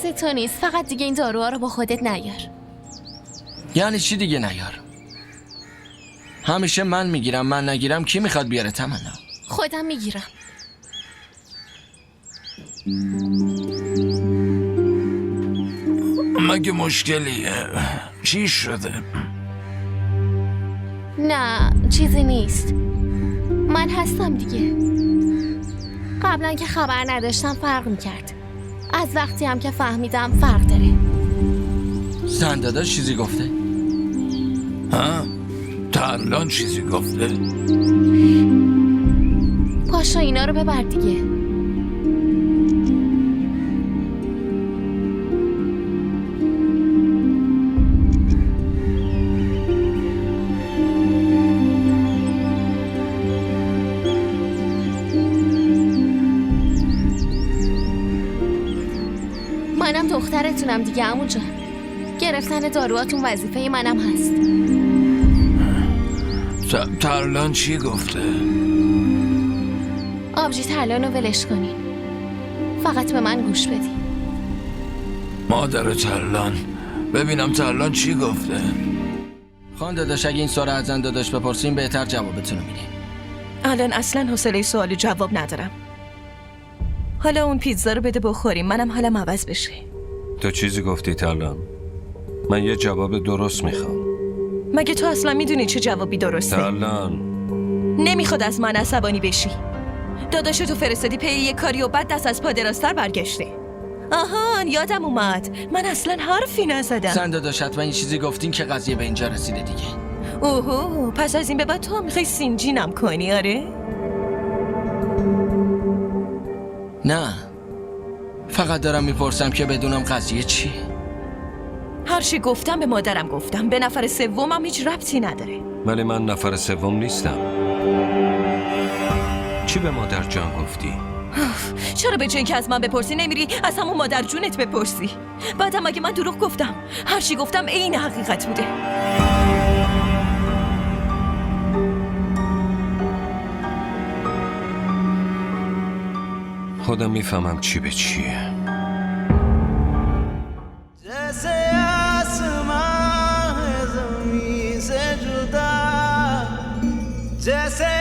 دست تو نیست. فقط دیگه این داروها رو با خودت نیار. یعنی چی دیگه نیار؟ همیشه من میگیرم، من نگیرم کی میخواد بیاره تمنا؟ خودم میگیرم. مگه مشکلیه؟ چی شده؟ نه چیزی نیست. من هستم دیگه. قبلا که خبر نداشتم فرق میکرد. از وقتی هم که فهمیدم فرق داره. زن داداش چیزی گفته؟ ها؟ ترلان چیزی گفته؟ پاشو اینا رو ببر دیگه. منم دخترتونم دیگه عمو جان. گرفتن داروهاتون وظیفه منم هست. ترلان چی گفته؟ آبجی ترلان رو ولش کنین. فقط به من گوش بدین. مادر ترلان، ببینم ترلان چی گفته؟ خان داداش اگه این سوال از زن داداش بپرسیم بهتر جوابتون رو میدیم. الان اصلا حوصله سوال جواب ندارم. حالا اون پیتزا رو بده بخوریم، منم حالم عوض بشه. تو چیزی گفتی ترلان؟ من یه جواب درست میخوام. مگه تو اصلا میدونی چه جوابی درسته؟ ترلان نمیخواد از من عصبانی بشی. داداشتو فرستادی پی یه کاری و بعد دست از پا دراستر برگشته. آهان یادم اومد، من اصلا حرفی نزدم. زن داداش حتما یه چیزی گفتین که قضیه به اینجا رسیده دیگه. اوهو، پس از این به بعد تو میخوای سینجینم کنی آره؟ نه، فقط دارم میپرسم که بدونم قضیه چیه. هر چی گفتم به مادرم گفتم، به نفر سومم هیچ ربطی نداره. ولی من نفر سوم نیستم. چی به مادر جان گفتی؟ چرا به جای که از من بپرسی نمیری از همون مادر جونت بپرسی؟ بعدم اگه من دروغ گفتم، هر چی گفتم عین حقیقت بوده. خودم میفهمم چی به چیه. जैसे आसमां है ज़मीं से जुदा, जैसे